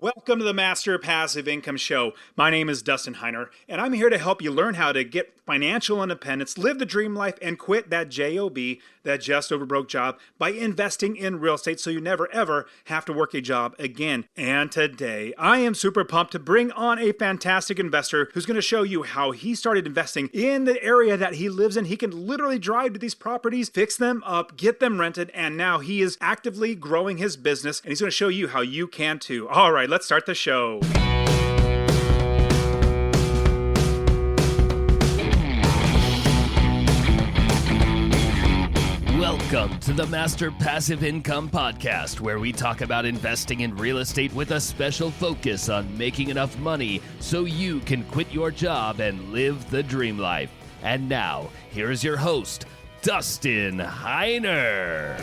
Welcome to the Master Passive Income Show. My name is Dustin Heiner, and I'm here to help you learn how to get financial independence, live the dream life, and quit that JOB, that just over broke job, by investing in real estate so you never ever have to work a job again. And today, I am super pumped to bring on a fantastic investor who's going to show you how he started investing in the area that he lives in. He can literally drive to these properties, fix them up, get them rented, and now he is actively growing his business, and he's going to show you how you can too. All right, let's start the show. Welcome to the Master Passive Income Podcast, where we talk about investing in real estate with a special focus on making enough money so you can quit your job and live the dream life. And now, here is your host, Dustin Heiner.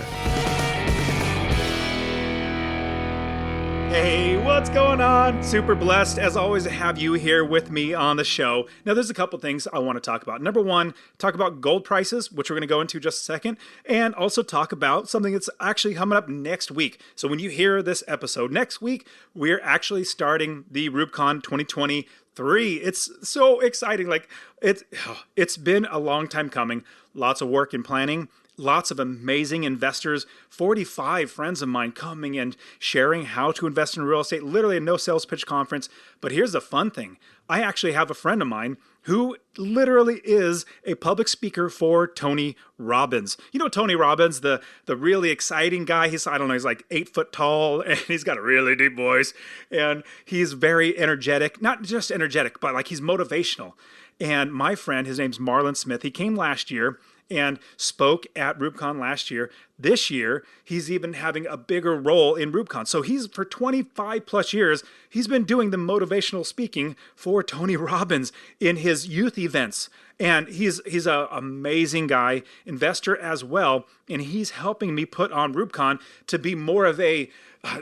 Hey, what's going on? Super blessed, as always, to have you here with me on the show. Now, there's a couple things I want to talk about. Number one, talk about gold prices, which we're going to go into just a second, and also talk about something that's actually coming up next week. So when you hear this episode next week, we're actually starting the RubeCon 2023. It's so exciting. It's been a long time coming. Lots of work and planning. Lots of amazing investors, 45 friends of mine coming and sharing how to invest in real estate, literally a no sales pitch conference. But here's the fun thing. I actually have a friend of mine who literally is a public speaker for Tony Robbins. You know Tony Robbins, the really exciting guy. He's like 8 foot tall, and he's got a really deep voice. And he's very energetic, not just energetic, but like he's motivational. And my friend, his name's Marlon Smith, he came last year and spoke at RubeCon last year. This year, he's even having a bigger role in RubeCon. So for 25 plus years, he's been doing the motivational speaking for Tony Robbins in his youth events. And he's an amazing guy, investor as well. And he's helping me put on RubeCon to be more of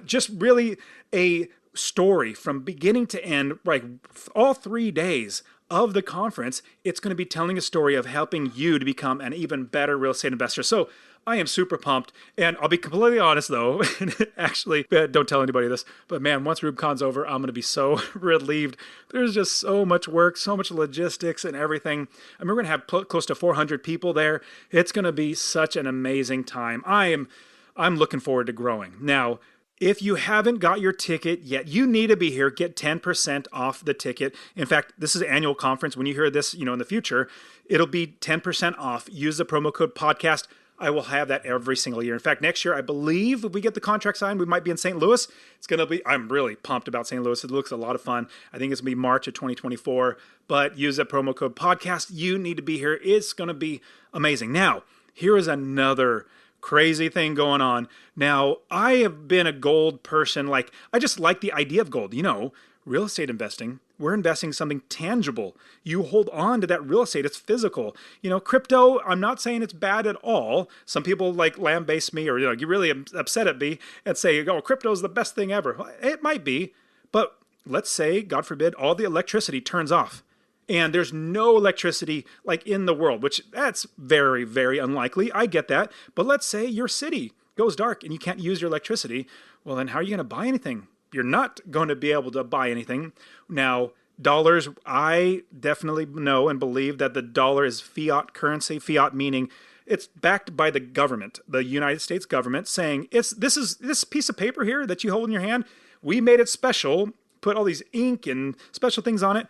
just really a story from beginning to end, like all 3 days of the conference. It's going to be telling a story of helping you to become an even better real estate investor. So I am super pumped, and I'll be completely honest though, actually, don't tell anybody this, but man, once RubeCon's over, I'm going to be so relieved. There's just so much work, so much logistics and everything. And we're going to have close to 400 people there. It's going to be such an amazing time. I'm looking forward to growing. Now, if you haven't got your ticket yet, you need to be here. Get 10% off the ticket. In fact, this is an annual conference. When you hear this, in the future, it'll be 10% off. Use the promo code podcast. I will have that every single year. In fact, next year, I believe if we get the contract signed, we might be in St. Louis. I'm really pumped about St. Louis. It looks a lot of fun. I think it's going to be March of 2024, but use that promo code podcast. You need to be here. It's going to be amazing. Now, here is another crazy thing going on. Now, I have been a gold person. I just like the idea of gold. Real estate investing, we're investing something tangible. You hold on to that real estate. It's physical. Crypto, I'm not saying it's bad at all. Some people lambaste me or, get really upset at me and say, oh, crypto is the best thing ever. It might be, but let's say, God forbid, all the electricity turns off. And there's no electricity in the world, which that's very, very unlikely. I get that. But let's say your city goes dark and you can't use your electricity. Well, then how are you going to buy anything? You're not going to be able to buy anything. Now, dollars, I definitely know and believe that the dollar is fiat currency. Fiat meaning it's backed by the government, the United States government, saying this piece of paper here that you hold in your hand, we made it special, put all these ink and special things on it.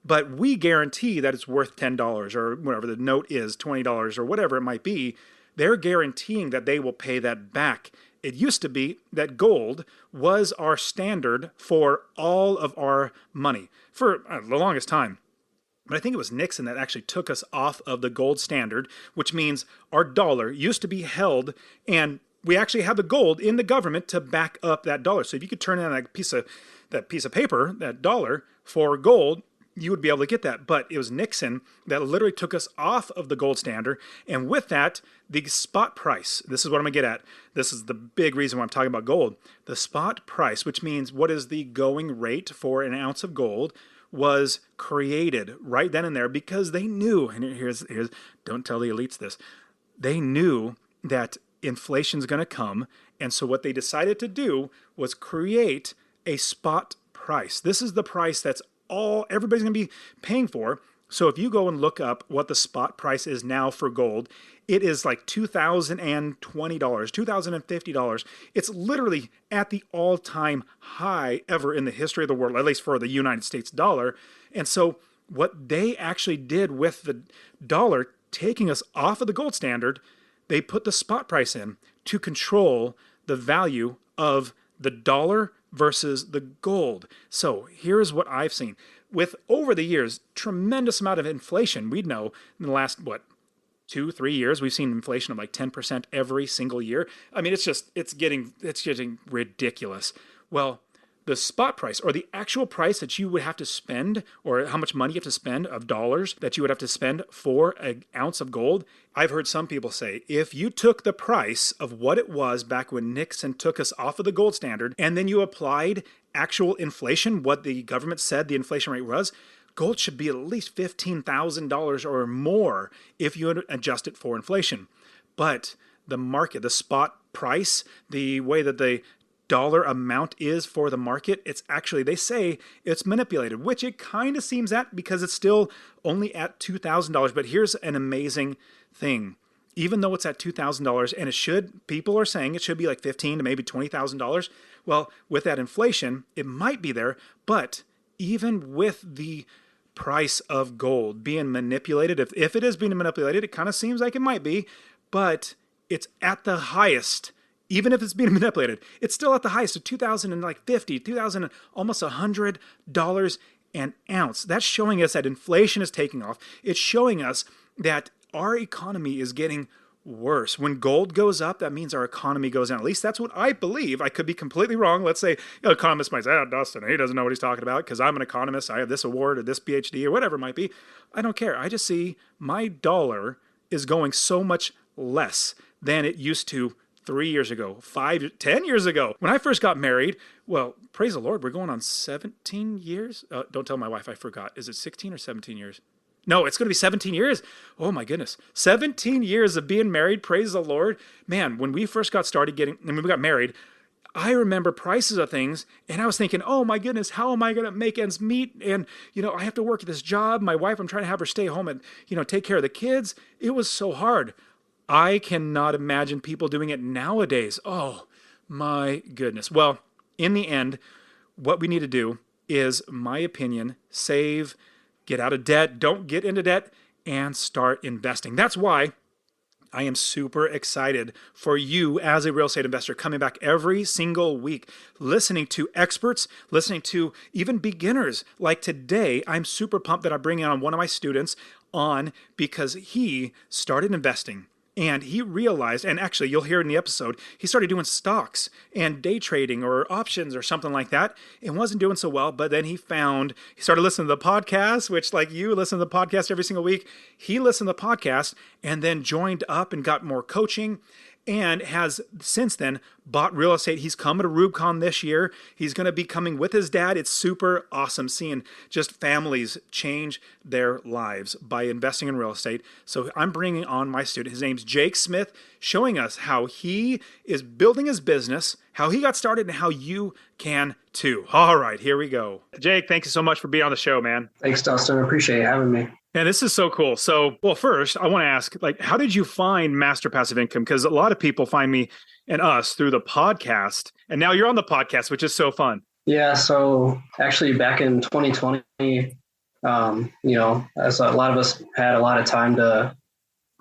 But we guarantee that it's worth $10 or whatever the note is, $20 or whatever it might be. They're guaranteeing that they will pay that back. It used to be that gold was our standard for all of our money for the longest time. But I think it was Nixon that actually took us off of the gold standard, which means our dollar used to be held, and we actually have the gold in the government to back up that dollar. So if you could turn in that piece of paper, that dollar, for gold, you would be able to get that. But it was Nixon that literally took us off of the gold standard. And with that, the spot price, this is what I'm going to get at. This is the big reason why I'm talking about gold. The spot price, which means what is the going rate for an ounce of gold, was created right then and there because they knew, and here's don't tell the elites this, they knew that inflation's going to come. And so what they decided to do was create a spot price. This is the price that's all everybody's going to be paying for. So if you go and look up what the spot price is now for gold, it is like $2,020, $2,050. It's literally at the all-time high ever in the history of the world, at least for the United States dollar. And so what they actually did with the dollar, taking us off of the gold standard, they put the spot price in to control the value of the dollar versus the gold. So here's what I've seen. With over the years, tremendous amount of inflation. We'd know in the last, 2-3 years, we've seen inflation of like 10% every single year. I mean, it's getting ridiculous. Well, the spot price, or the actual price that you would have to spend, or how much money you have to spend of dollars that you would have to spend for an ounce of gold, I've heard some people say, if you took the price of what it was back when Nixon took us off of the gold standard, and then you applied actual inflation, what the government said the inflation rate was, gold should be at least $15,000 or more if you adjust it for inflation. But the market, the spot price, the way that the dollar amount is for the market, it's actually, they say it's manipulated, which it kind of seems at, because it's still only at $2,000. But here's an amazing thing. Even though it's at $2,000, and people are saying it should be like $15,000 to maybe $20,000. Well, with that inflation, it might be there. But even with the price of gold being manipulated, if it is being manipulated, it kind of seems like it might be, but it's at the highest. Even if it's being manipulated, it's still at the highest of $2,050, $2,000, almost $100 an ounce. That's showing us that inflation is taking off. It's showing us that our economy is getting worse. When gold goes up, that means our economy goes down. At least that's what I believe. I could be completely wrong. Let's say an economist might say, Dustin, he doesn't know what he's talking about because I'm an economist. I have this award or this PhD or whatever it might be. I don't care. I just see my dollar is going so much less than it used to 3 years ago, 10 years ago. When I first got married, well, praise the Lord, we're going on 17 years. Don't tell my wife, I forgot. Is it 16 or 17 years? No, it's going to be 17 years. Oh my goodness. 17 years of being married. Praise the Lord. Man, when we first got started and when we got married, I remember prices of things and I was thinking, oh my goodness, how am I going to make ends meet? And, I have to work at this job. My wife, I'm trying to have her stay home and, take care of the kids. It was so hard. I cannot imagine people doing it nowadays. Oh my goodness. Well, in the end, what we need to do is, my opinion, save, get out of debt, don't get into debt, and start investing. That's why I am super excited for you as a real estate investor, coming back every single week, listening to experts, listening to even beginners. Like today, I'm super pumped that I'm bringing on one of my students on because he started investing. And he realized, and actually you'll hear in the episode, he started doing stocks and day trading or options or something like that. It wasn't doing so well, but then he started listening to the podcast, which like you listen to the podcast every single week. He listened to the podcast and then joined up and got more coaching and has since then bought real estate. He's coming to RubeCon this year. He's going to be coming with his dad. It's super awesome seeing just families change their lives by investing in real estate. So I'm bringing on my student. His name's Jake Smith, showing us how he is building his business, how he got started, and how you can too. All right, here we go. Jake, thank you so much for being on the show, man. Thanks, Dustin. I appreciate you having me. And this is so cool. So, well, first, I want to ask, how did you find Master Passive Income? Because a lot of people find me and us through the podcast, and now you're on the podcast, which is so fun. Yeah. So actually back in 2020, as a lot of us had a lot of time to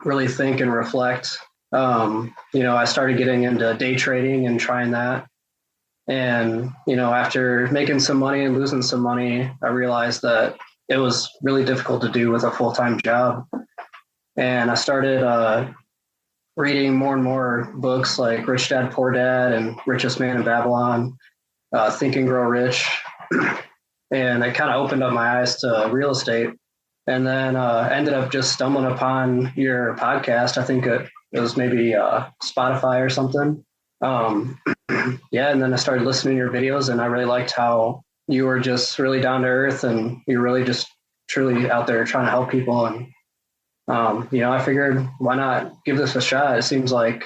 really think and reflect, I started getting into day trading and trying that. And, after making some money and losing some money, I realized that it was really difficult to do with a full-time job. And I started reading more and more books like Rich Dad, Poor Dad and Richest Man in Babylon, Think and Grow Rich. And it kind of opened up my eyes to real estate. And then ended up just stumbling upon your podcast. I think it was maybe Spotify or something. And then I started listening to your videos, and I really liked how you were just really down to earth, and you're really just truly out there trying to help people. And, I figured, why not give this a shot? It seems like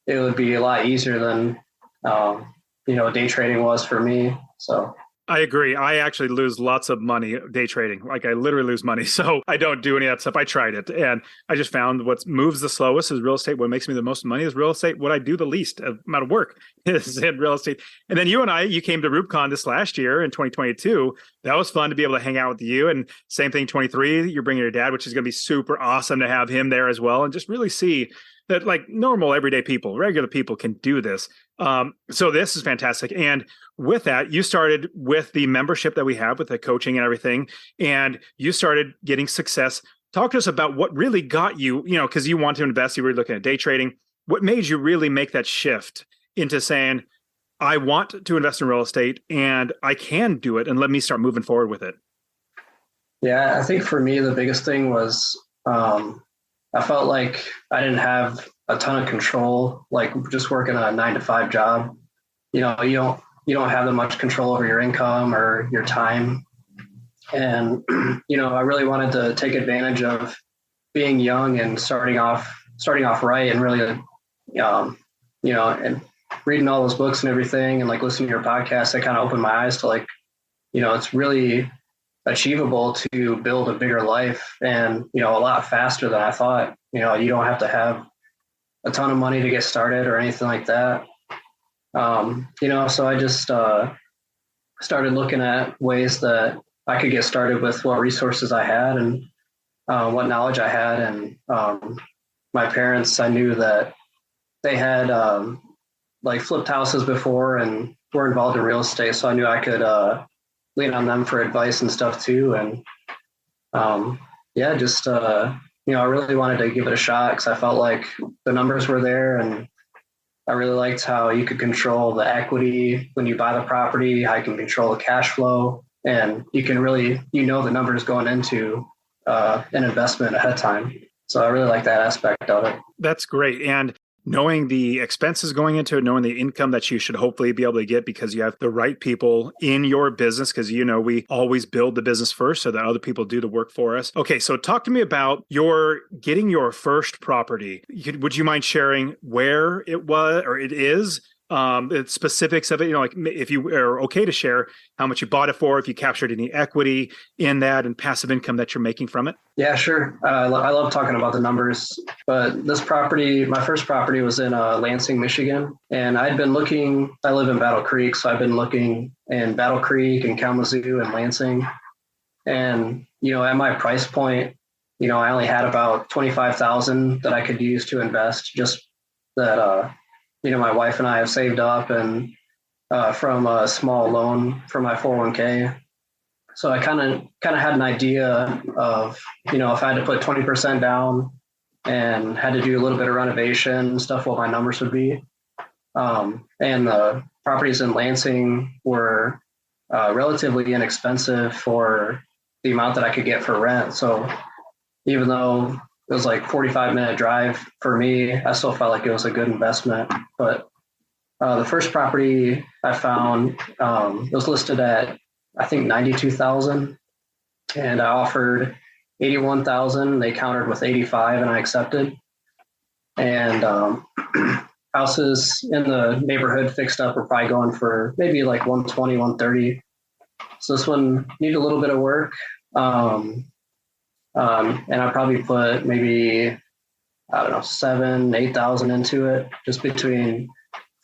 it would be a lot easier than, day trading was for me. So I agree. I actually lose lots of money day trading. Like I literally lose money. So I don't do any of that stuff. I tried it and I just found what moves the slowest is real estate. What makes me the most money is real estate. What I do the least amount of work is in real estate. And then you came to RootCon this last year in 2022. That was fun to be able to hang out with you. And same thing, 23, you're bringing your dad, which is going to be super awesome to have him there as well. And just really see that like normal everyday people, regular people can do this. So this is fantastic. And with that, you started with the membership that we have with the coaching and everything, and you started getting success. Talk to us about what really got you, because you want to invest, you were looking at day trading. What made you really make that shift into saying, I want to invest in real estate and I can do it, and let me start moving forward with it? Yeah, I think for me, the biggest thing was I felt like I didn't have a ton of control, like just working a 9-to-5 job. You don't have that much control over your income or your time. And, I really wanted to take advantage of being young and starting off right, and really, and reading all those books and everything, and like listening to your podcast, that kind of opened my eyes to like, it's really achievable to build a bigger life, and, a lot faster than I thought. You don't have to have a ton of money to get started or anything like that. So I just started looking at ways that I could get started with what resources I had and what knowledge I had. And my parents, I knew that they had like flipped houses before and were involved in real estate. So I knew I could lean on them for advice and stuff too. And I really wanted to give it a shot because I felt like the numbers were there, and I really liked how you could control the equity when you buy the property, how you can control the cash flow, and you can really, the numbers going into an investment ahead of time. So I really like that aspect of it. That's great. And knowing the expenses going into it, knowing the income that you should hopefully be able to get because you have the right people in your business, because, we always build the business first so that other people do the work for us. Okay, so talk to me about getting your first property. Would you mind sharing where it was or it is? The specifics of it, like if you are okay to share how much you bought it for, if you captured any equity in that and passive income that you're making from it. Yeah, sure. I love talking about the numbers, but this property, my first property was in Lansing, Michigan. And I live in Battle Creek. So I've been looking in Battle Creek and Kalamazoo and Lansing. And, at my price point, I only had about $25,000 that I could use to invest, just that, my wife and I have saved up and from a small loan from my 401k. So I kind of had an idea of, if I had to put 20% down and had to do a little bit of renovation stuff, what my numbers would be. And the properties in Lansing were relatively inexpensive for the amount that I could get for rent. So even though it was like 45-minute drive for me, I still felt like it was a good investment. But the first property I found, it was listed at, I think, $92,000, and I offered $81,000. They countered with $85,000, and I accepted. And houses in the neighborhood fixed up are probably going for maybe like $120,000, $130,000. So this one needed a little bit of work. And I probably put maybe, I don't know, $7,000, $8,000 into it, just between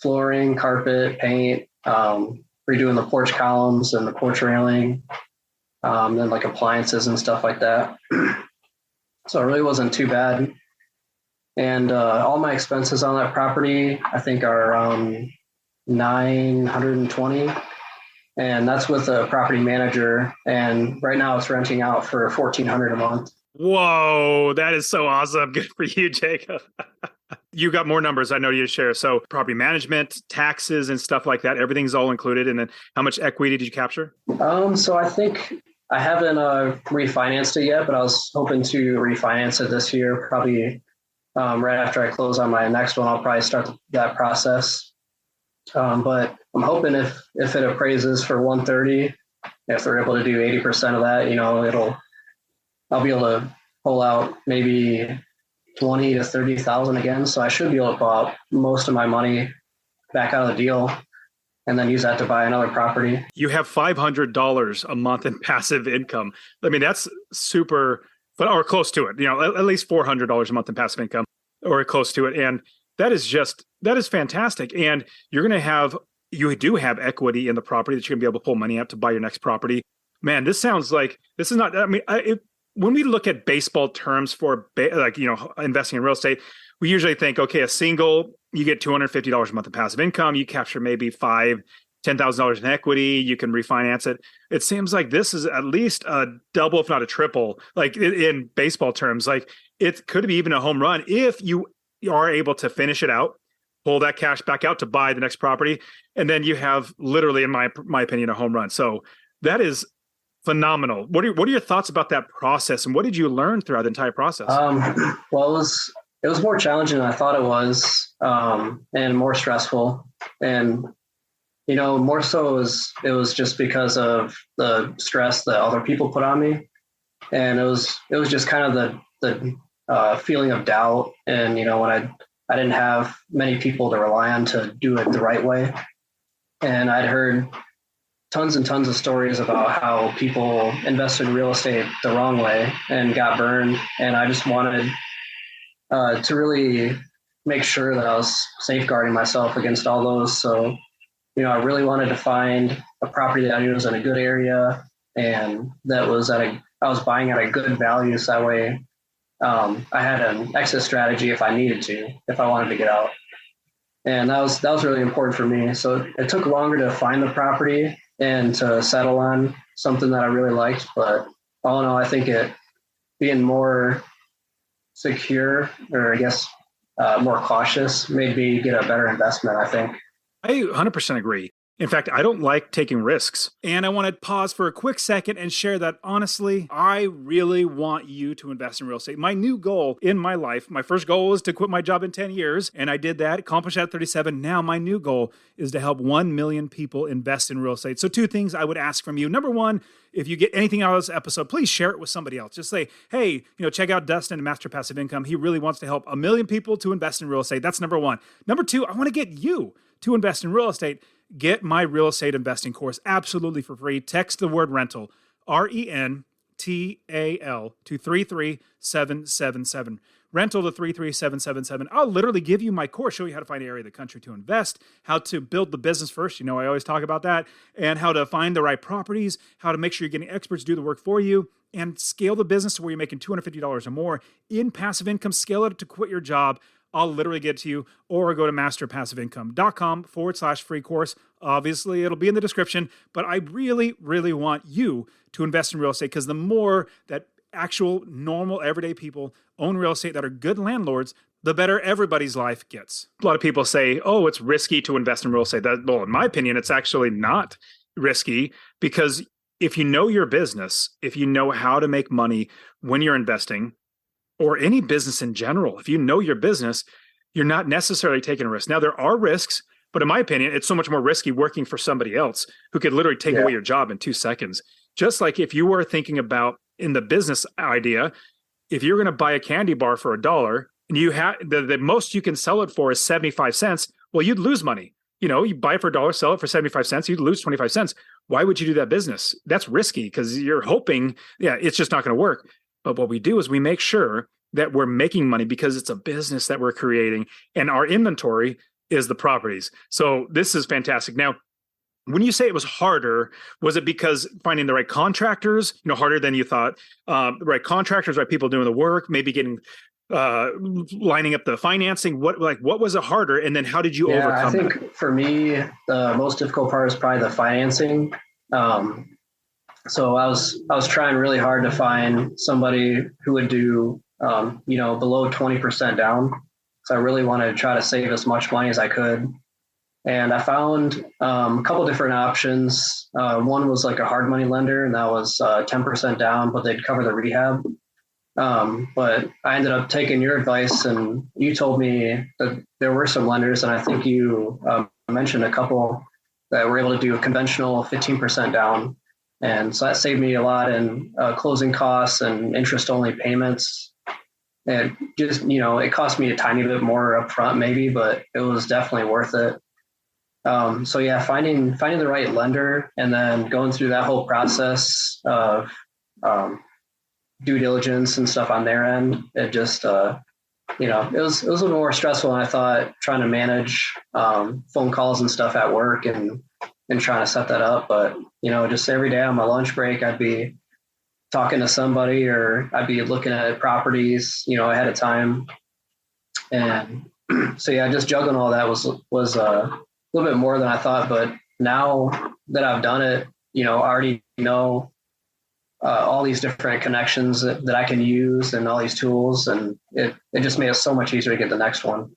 flooring, carpet, paint, redoing the porch columns and the porch railing, then like appliances and stuff like that. So it really wasn't too bad. And all my expenses on that property, I think, are around $920. And that's with a property manager. And right now it's renting out for $1,400 a month. Whoa, that is so awesome. Good for you, Jacob. You got more numbers I know you share. So property management, taxes and stuff like that, everything's all included. And then how much equity did you capture? So I think I haven't refinanced it yet, but I was hoping to refinance it this year. Probably right after I close on my next one, I'll probably start that process. But I'm hoping if it appraises for 130, if they're able to do 80% of that, I'll be able to pull out maybe 20 to 30,000 again. So I should be able to pull out most of my money back out of the deal. and then use that to buy another property. You have $500 a month in passive income. I mean, that's super, or close to it, at least $400 a month in passive income or close to it. And that is fantastic. And you do have equity in the property that you're gonna be able to pull money out to buy your next property. Man, this sounds like this is not, I mean, when we look at baseball terms for investing in real estate, we usually think, okay, a single, you get $250 a month in passive income. You capture maybe $10,000 in equity. You can refinance it. It seems like this is at least a double, if not a triple, like in baseball terms. Like it could be even a home run if you are able to finish it out, pull that cash back out to buy the next property, and then you have literally, in my opinion, a home run. So that is phenomenal. What are your thoughts about that process, and what did you learn throughout the entire process? Well, it was more challenging than I thought it was, and more stressful. And, more so it was just because of the stress that other people put on me. And it was just kind of the feeling of doubt. And, when I didn't have many people to rely on to do it the right way. And I'd heard tons and tons of stories about how people invested in real estate the wrong way and got burned. And I just wanted to really make sure that I was safeguarding myself against all those. So, I really wanted to find a property that I knew was in a good area and that was I was buying at a good value. So that way I had an exit strategy if I needed to, if I wanted to get out. And that was really important for me. So it took longer to find the property and to settle on something that I really liked. But all in all, I think it being more secure, or I guess more cautious, made me get a better investment, I think. I 100% agree. In fact, I don't like taking risks. And I want to pause for a quick second and share that honestly, I really want you to invest in real estate. My new goal in my life, my first goal was to quit my job in 10 years, and I did that, accomplished that at 37. Now my new goal is to help 1 million people invest in real estate. So 2 things I would ask from you. Number 1, if you get anything out of this episode, please share it with somebody else. Just say, hey, check out Dustin, Master Passive Income. He really wants to help 1 million people to invest in real estate. That's number 1. Number 2, I want to get you to invest in real estate. Get my real estate investing course absolutely for free. Text the word rental, RENTAL, to 33777. Rental to 33777. I'll literally give you my course, show you how to find an area of the country to invest, how to build the business first. I always talk about that, and how to find the right properties, how to make sure you're getting experts to do the work for you, and scale the business to where you're making $250 or more in passive income. Scale it to quit your job. I'll literally get to you, or go to masterpassiveincome.com/free course. Obviously, it'll be in the description, but I really, really want you to invest in real estate, because the more that actual, normal, everyday people own real estate that are good landlords, the better everybody's life gets. A lot of people say, oh, it's risky to invest in real estate. Well, in my opinion, it's actually not risky, because if you know your business, if you know how to make money when you're investing, or any business in general, if you know your business, you're not necessarily taking a risk. Now, there are risks, but in my opinion, it's so much more risky working for somebody else who could literally take away your job in 2 seconds. Just like if you were thinking about in the business idea, if you're going to buy a candy bar for $1 and you have the most you can sell it for is 75 cents, well, you'd lose money. You buy it for $1, sell it for 75 cents, you'd lose 25 cents. Why would you do that business? That's risky, because you're hoping, it's just not going to work. But what we do is we make sure that we're making money, because it's a business that we're creating, and our inventory is the properties. So this is fantastic. Now, when you say it was harder, was it because finding the right contractors, harder than you thought, the right contractors, right people doing the work, maybe getting lining up the financing? What was it harder? And then how did you overcome I think that? For me, the most difficult part is probably the financing. So I was trying really hard to find somebody who would do, below 20% down. So I really wanted to try to save as much money as I could. And I found a couple different options. One was like a hard money lender, and that was 10% down, but they'd cover the rehab. But I ended up taking your advice, and you told me that there were some lenders, and I think you mentioned a couple that were able to do a conventional 15% down. And so that saved me a lot in closing costs and interest-only payments. And just, it cost me a tiny bit more upfront maybe, but it was definitely worth it. So yeah, finding the right lender and then going through that whole process of um, due diligence and stuff on their end, it just it was a little more stressful than I thought, trying to manage phone calls and stuff at work and trying to set that up. But just every day on my lunch break, I'd be talking to somebody or I'd be looking at properties, ahead of time. And so yeah, just juggling all that was a little bit more than I thought. But now that I've done it, I already know all these different connections that I can use and all these tools, and it just made it so much easier to get the next one.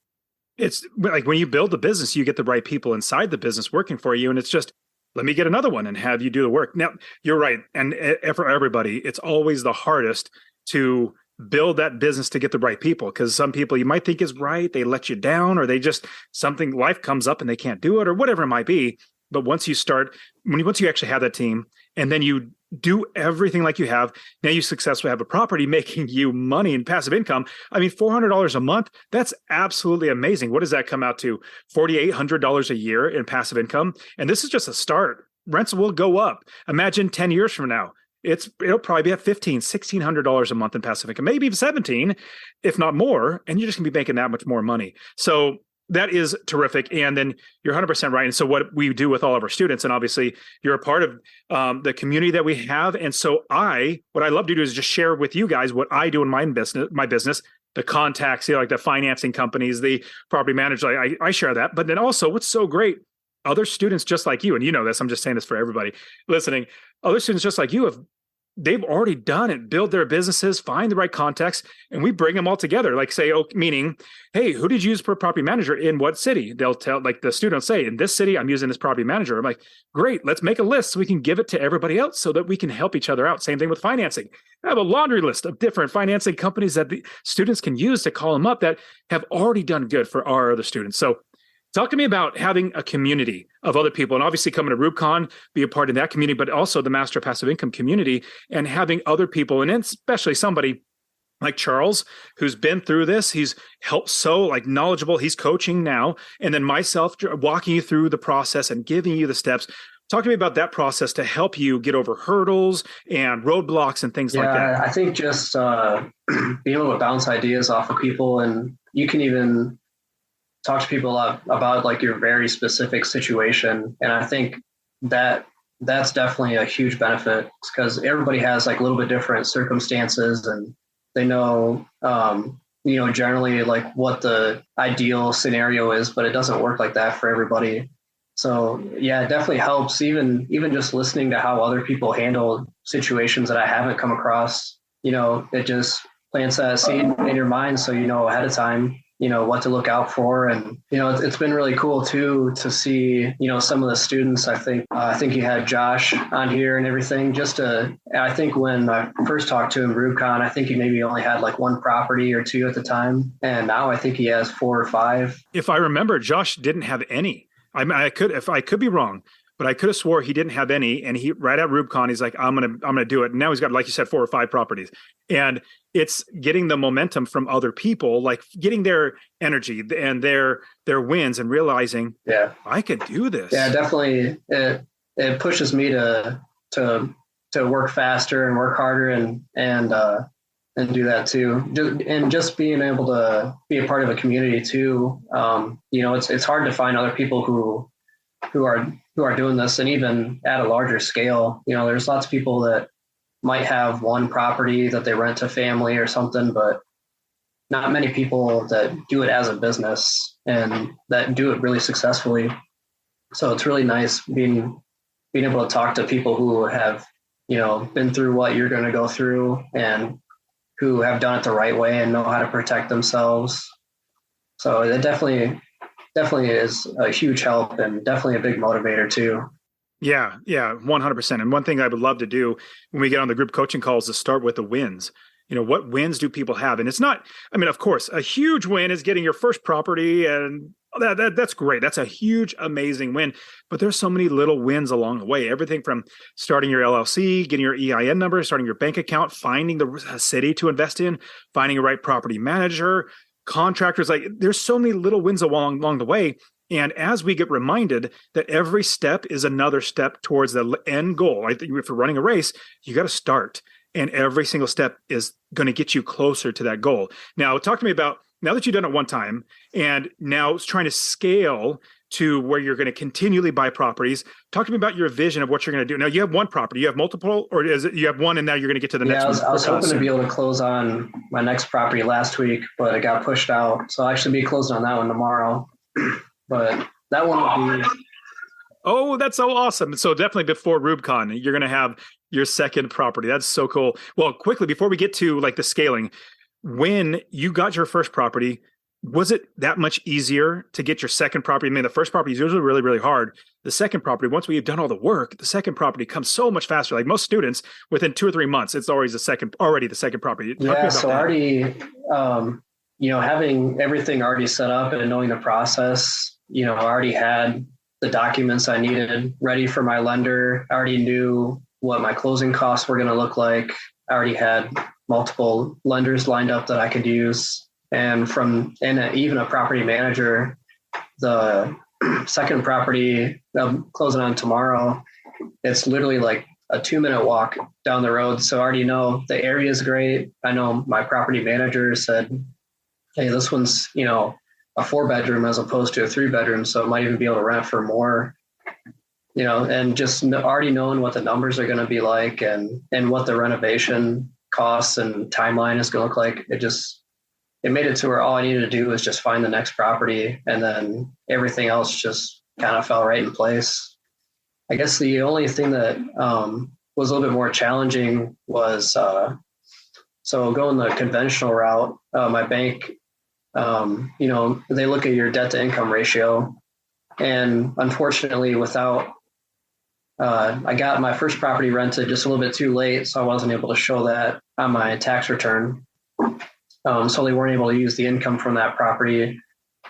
It's like when you build the business, you get the right people inside the business working for you. And it's just, let me get another one and have you do the work. Now, you're right. And for everybody, it's always the hardest to build that business to get the right people, because some people you might think is right, they let you down, or they just, something, life comes up and they can't do it, or whatever it might be. But once you actually have that team, and then you do everything like you have, now you successfully have a property making you money and passive income. I mean, $400 a month, that's absolutely amazing. What does that come out to? $4,800 a year in passive income. And this is just a start. Rents will go up. Imagine 10 years from now, it'll probably be at $1,500, $1,600 a month in passive income, maybe even 17, if not more. And you're just gonna be making that much more money. So that is terrific. And then you're 100% right. And so what we do with all of our students, and obviously you're a part of the community that we have. And so what I love to do is just share with you guys what I do in my business, the contacts, like the financing companies, the property managers, I share that. But then also what's so great, other students just like you, and you know this, I'm just saying this for everybody listening, other students just like you they've already done it, build their businesses, find the right contacts, and we bring them all together. Like say, meaning, hey, who did you use for property manager in what city? They'll tell, like the students say, in this city, I'm using this property manager. I'm like, great, let's make a list so we can give it to everybody else so that we can help each other out. Same thing with financing. I have a laundry list of different financing companies that the students can use to call them up that have already done good for our other students. So talk to me about having a community of other people, and obviously coming to RubeCon, be a part of that community, but also the Master Passive Income community, and having other people, and especially somebody like Charles, who's been through this. He's helped so knowledgeable. He's coaching now, and then myself walking you through the process and giving you the steps. Talk to me about that process to help you get over hurdles and roadblocks and things like that. I think just being able to bounce ideas off of people, and you can even talk to people about your very specific situation. And I think that's definitely a huge benefit, because everybody has a little bit different circumstances, and they know, generally what the ideal scenario is, but it doesn't work like that for everybody. So yeah, it definitely helps even just listening to how other people handle situations that I haven't come across. It just plants that seed in your mind, so ahead of time what to look out for. And it's been really cool too to see some of the students. I think you had Josh on here and everything. I think when I first talked to him RubeCon, I think he maybe only had one property or two at the time, and now I think he has 4 or 5. If I remember, Josh didn't have any. I could be wrong, but I could have swore he didn't have any. And he, right at RubeCon, he's like, I'm gonna do it. And now he's got, like you said, 4 or 5 properties. And it's getting the momentum from other people, getting their energy and their wins, and realizing, yeah, I could do this. Yeah, definitely. It pushes me to work faster and work harder and do that too. And just being able to be a part of a community too. It's hard to find other people who are doing this, and even at a larger scale. There's lots of people that might have one property that they rent to family or something, but not many people that do it as a business and that do it really successfully. So it's really nice being able to talk to people who have, been through what you're going to go through, and who have done it the right way and know how to protect themselves. So it definitely is a huge help, and definitely a big motivator too. Yeah, 100%. And one thing I would love to do when we get on the group coaching calls is start with the wins. What wins do people have? And it's not, of course, a huge win is getting your first property, and that's great. That's a huge, amazing win. But there's so many little wins along the way. Everything from starting your LLC, getting your EIN number, starting your bank account, finding the city to invest in, finding a right property manager, contractors. There's so many little wins along the way. And as we get reminded that every step is another step towards the end goal, I think if you're running a race, you got to start. And every single step is going to get you closer to that goal. Now, talk to me about now that you've done it one time and now it's trying to scale to where you're going to continually buy properties. Talk to me about your vision of what you're going to do. Now, you have one property, you have multiple, or is it you have one and now you're going to get to the next one? I was hoping to be able to close on my next property last week, but it got pushed out. So I'll actually be closing on that one tomorrow. But that one will be. Oh, that's so awesome. So definitely before Rubicon, you're going to have your second property. That's so cool. Well, quickly, before we get to like the scaling, when you got your first property, was it that much easier to get your second property? I mean, the first property is usually really, really hard. The second property, once we've done all the work, the second property comes so much faster. Like most students, within 2 or 3 months, it's always the second property. Yeah, so already, having everything already set up and knowing the process, I already had the documents I needed ready for my lender. I already knew what my closing costs were going to look like. I already had multiple lenders lined up that I could use. And even a property manager, the second property I'm closing on tomorrow, it's literally like a 2-minute walk down the road. So I already know the area is great. I know my property manager said, hey, this one's, a 4-bedroom as opposed to a 3-bedroom. So it might even be able to rent for more, and just already knowing what the numbers are going to be like and what the renovation costs and timeline is going to look like. It made it to where all I needed to do was just find the next property, and then everything else just kind of fell right in place. I guess the only thing that was a little bit more challenging was so going the conventional route. My bank, they look at your debt to income ratio, and unfortunately, I got my first property rented just a little bit too late, so I wasn't able to show that on my tax return. So they weren't able to use the income from that property,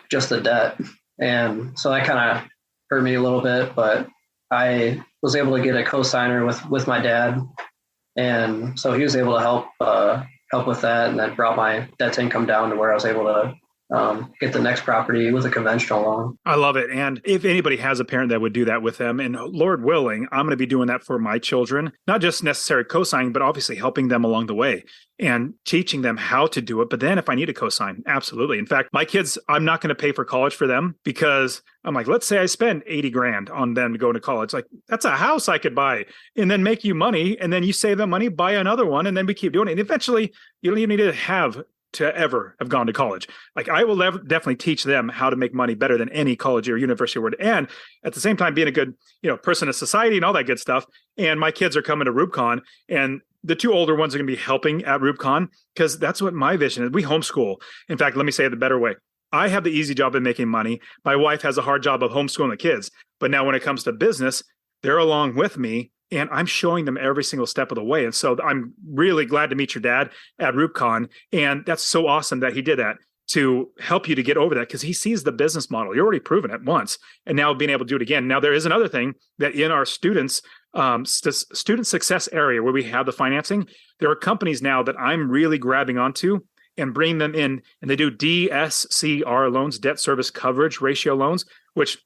just the debt. And so that kind of hurt me a little bit, but I was able to get a co-signer with my dad. And so he was able to help with that. And that brought my debt to income down to where I was able to get the next property with a conventional loan. I love it. And if anybody has a parent that would do that with them, and Lord willing, I'm going to be doing that for my children, not just necessary co-signing, but obviously helping them along the way and teaching them how to do it. But then if I need a co-sign, absolutely. In fact, my kids, I'm not going to pay for college for them because I'm like, let's say I spend 80 grand on them to go to college. Like that's a house I could buy and then make you money. And then you save that money, buy another one. And then we keep doing it. And eventually you don't even need to ever have gone to college. Like I will definitely teach them how to make money better than any college or university would. And at the same time, being a good, person of society and all that good stuff. And my kids are coming to Rubicon, and the 2 older ones are going to be helping at Rubicon because that's what my vision is. We homeschool. In fact, let me say it the better way. I have the easy job of making money. My wife has a hard job of homeschooling the kids. But now when it comes to business, they're along with me. And I'm showing them every single step of the way. And so I'm really glad to meet your dad at Rubicon. And that's so awesome that he did that to help you to get over that, because he sees the business model. You're already proven it once, and now being able to do it again. Now, there is another thing that in our student success area where we have the financing, there are companies now that I'm really grabbing onto and bring them in, and they do DSCR loans, debt service coverage ratio loans, which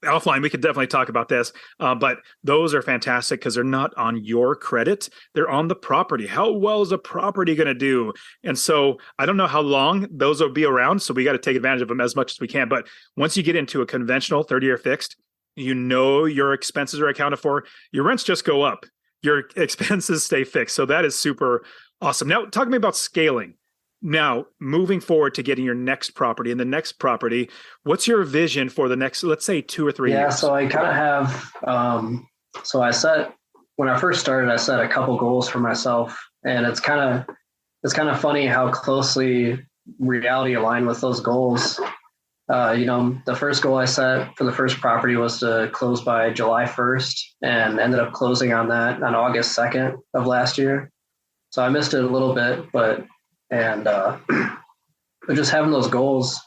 offline, we could definitely talk about this, but those are fantastic because they're not on your credit. They're on the property. How well is a property going to do? And so I don't know how long those will be around, so we got to take advantage of them as much as we can. But once you get into a conventional 30-year fixed, your expenses are accounted for. Your rents just go up. Your expenses stay fixed. So that is super awesome. Now, talk to me about scaling. Now, moving forward to getting your next property and the next property, what's your vision for the next, let's say 2 or 3 years? Yeah, so I kind of have, when I first started, I set a couple goals for myself, and it's kind of funny how closely reality aligned with those goals. The first goal I set for the first property was to close by July 1st and ended up closing on that on August 2nd of last year. So I missed it a little bit, but just having those goals,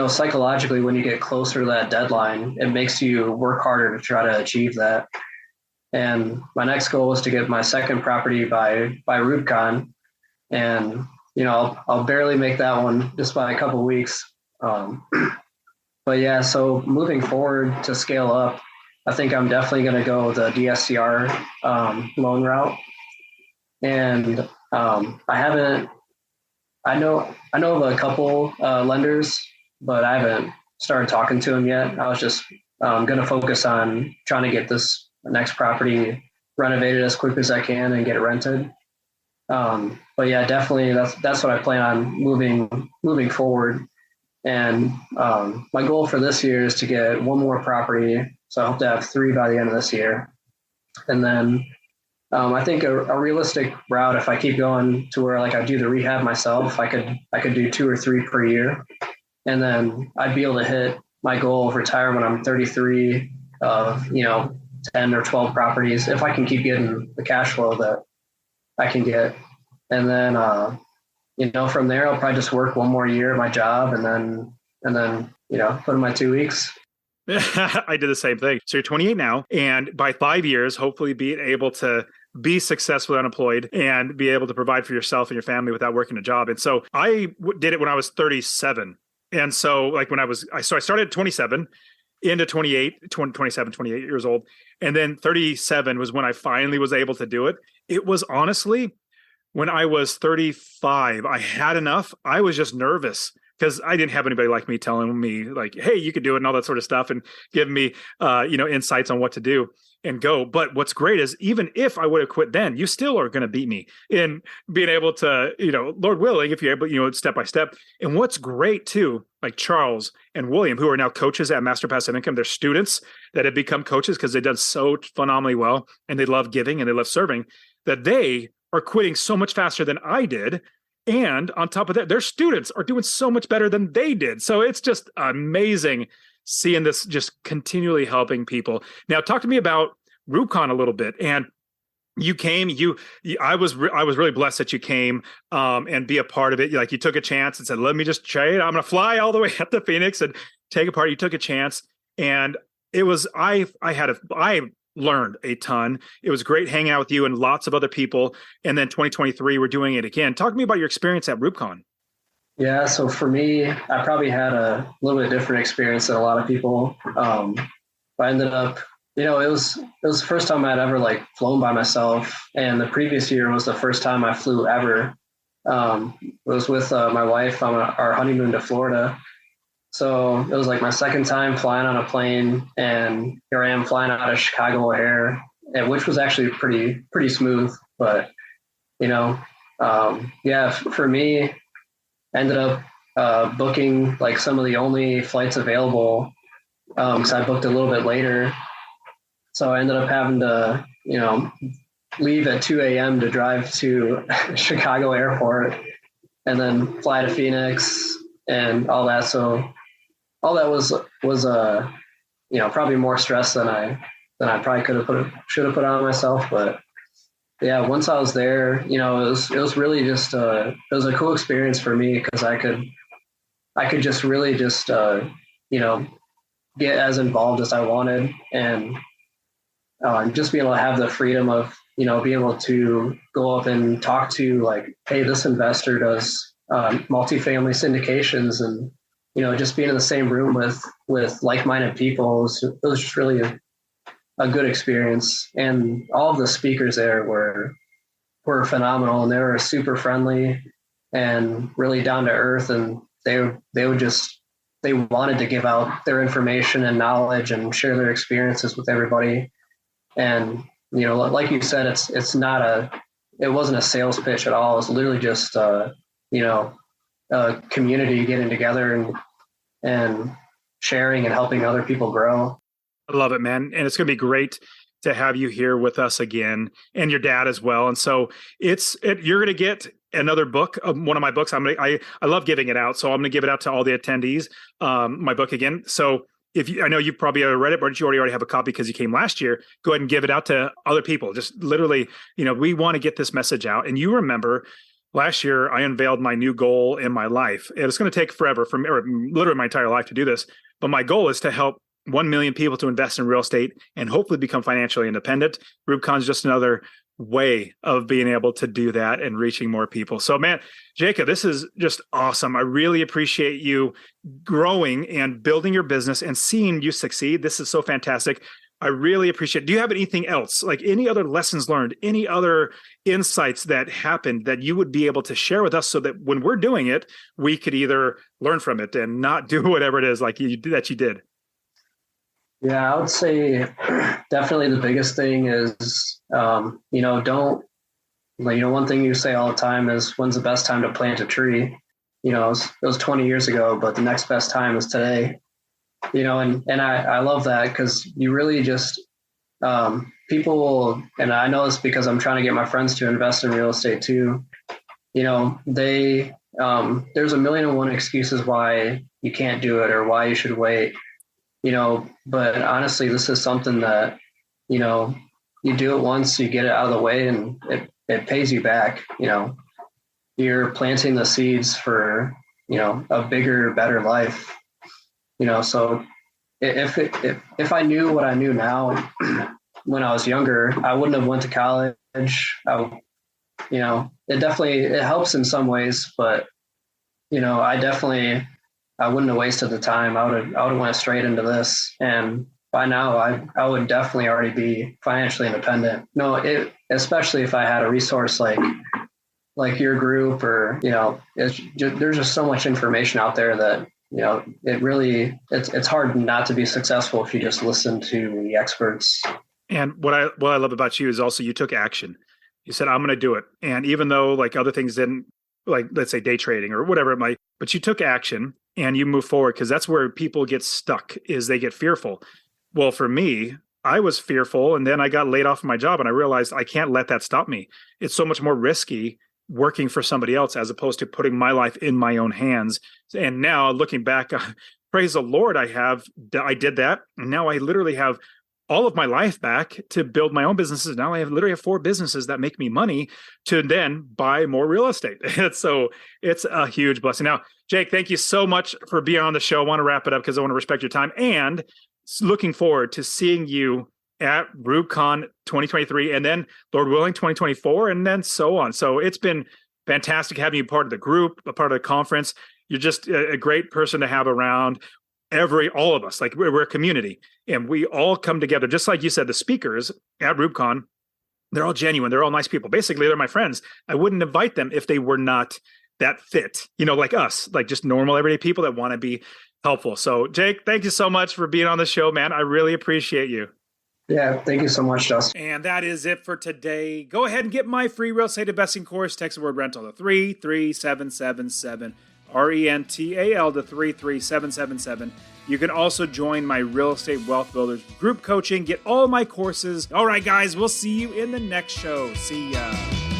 psychologically, when you get closer to that deadline, it makes you work harder to try to achieve that. And my next goal was to get my second property by Rubicon. And, I'll barely make that one just by a couple of weeks. Um, but yeah, so moving forward to scale up, I think I'm definitely going to go the DSCR loan route. And I haven't, I know of a couple lenders, but I haven't started talking to them yet. I was just going to focus on trying to get this next property renovated as quick as I can and get it rented. But yeah, definitely that's what I plan on moving forward. And my goal for this year is to get one more property. So I hope to have three by the end of this year. And then I think a realistic route, if I keep going to where like I do the rehab myself, I could do two or three per year, and then I'd be able to hit my goal of retire when I'm 33 of 10 or 12 properties if I can keep getting the cash flow that I can get, and then from there I'll probably just work one more year at my job, and then put in my 2 weeks. I did the same thing. So you're 28 now, and by 5 years, hopefully being able to be successfully unemployed and be able to provide for yourself and your family without working a job. And so I did it when I was 37. And so like when I started at 27 into 27, 28 years old. And then 37 was when I finally was able to do it. It was honestly, when I was 35, I had enough. I was just nervous because I didn't have anybody like me telling me like, hey, you could do it and all that sort of stuff and giving me, insights on what to do and go. But what's great is even if I would have quit then, you still are going to beat me in being able to, Lord willing, if you're able, step by step. And what's great too, like Charles and William, who are now coaches at Master Passive Income, they're students that have become coaches because they've done so phenomenally well and they love giving and they love serving, that they are quitting so much faster than I did. And on top of that, their students are doing so much better than they did. So it's just amazing seeing this just continually helping people. Now, talk to me about RubeCon a little bit. And you came, I was really blessed that you came and be a part of it. Like you took a chance and said, let me just try it. I'm going to fly all the way up to Phoenix and take a part. You took a chance. And it was, I learned a ton. It was great hanging out with you and lots of other people. And then 2023, we're doing it again. Talk to me about your experience at RubeCon. Yeah, so for me, I probably had a little bit different experience than a lot of people. I ended up, it was the first time I'd ever like flown by myself, and the previous year was the first time I flew ever. It was with my wife on our honeymoon to Florida. So it was like my second time flying on a plane, and here I am flying out of Chicago O'Hare, which was actually pretty smooth. But for me, I ended up booking like some of the only flights available because I booked a little bit later. So I ended up having to, leave at 2 a.m. to drive to Chicago Airport and then fly to Phoenix and all that. So all that was probably more stress than I probably should have put on myself. But yeah, once I was there, it was really just it was a cool experience for me because I could just really just get as involved as I wanted, and just being able to have the freedom of being able to go up and talk to like, hey, this investor does multifamily syndications, and just being in the same room with like-minded people it was just really a good experience. And all of the speakers there were phenomenal, and they were super friendly and really down to earth, and they wanted to give out their information and knowledge and share their experiences with everybody. And like you said, it wasn't a sales pitch at all. It's literally just a community getting together and sharing and helping other people grow. I love it, man. And it's going to be great to have you here with us again, and your dad as well. And so you're going to get another book, one of my books. I love giving it out. So I'm going to give it out to all the attendees, my book again. So I know you probably already read it, but you already have a copy because you came last year. Go ahead and give it out to other people. Just literally, we want to get this message out. And you remember last year, I unveiled my new goal in my life. It's going to take forever or literally my entire life to do this. But my goal is to help 1 million people to invest in real estate and hopefully become financially independent. RubeCon is just another way of being able to do that and reaching more people. So man, Jacob, this is just awesome. I really appreciate you growing and building your business and seeing you succeed. This is so fantastic. I really appreciate it. Do you have anything else, like any other lessons learned, any other insights that happened that you would be able to share with us so that when we're doing it, we could either learn from it and not do whatever it is like that you did? Yeah, I would say definitely the biggest thing is, don't, one thing you say all the time is, when's the best time to plant a tree? It was 20 years ago, but the next best time is today. And I love that, because you really just, people, and I know this because I'm trying to get my friends to invest in real estate too. There's a million and one excuses why you can't do it or why you should wait, but honestly, this is something that, you do it once, you get it out of the way, and it pays you back. You're planting the seeds for, a bigger, better life. So if I knew what I knew now when I was younger, I wouldn't have went to college. It helps in some ways, but I wouldn't have wasted the time. I would have went straight into this, and by now I would definitely already be financially independent. Especially if I had a resource like your group, or there's just so much information out there that it's hard not to be successful if you just listen to the experts. And what I love about you is also you took action. You said, I'm going to do it. And even though like other things didn't, like let's say day trading or whatever it might, but you took action and you move forward, because that's where people get stuck, is they get fearful. Well, for me, I was fearful, and then I got laid off of my job, and I realized I can't let that stop me. It's so much more risky working for somebody else as opposed to putting my life in my own hands. And now looking back, praise the Lord, I did that. And now I literally have all of my life back to build my own businesses. Now I literally have 4 businesses that make me money to then buy more real estate. So it's a huge blessing. Now, Jake, thank you so much for being on the show. I want to wrap it up because I want to respect your time, and looking forward to seeing you at RubeCon 2023, and then Lord willing 2024, and then so on. So it's been fantastic having you part of the group, a part of the conference. You're just a great person to have around. All of us, like we're a community, and we all come together. Just like you said, the speakers at RubeCon, they're all genuine. They're all nice people. Basically, they're my friends. I wouldn't invite them if they were not that fit, like us, like just normal everyday people that want to be helpful. So Jake, thank you so much for being on the show, man. I really appreciate you. Yeah, thank you so much, Justin. And that is it for today. Go ahead and get my free real estate investing course. Text the word rental to 33777, RENTAL to 33777. You can also join my Real Estate Wealth Builders group coaching. Get all my courses. All right, guys, we'll see you in the next show. See ya.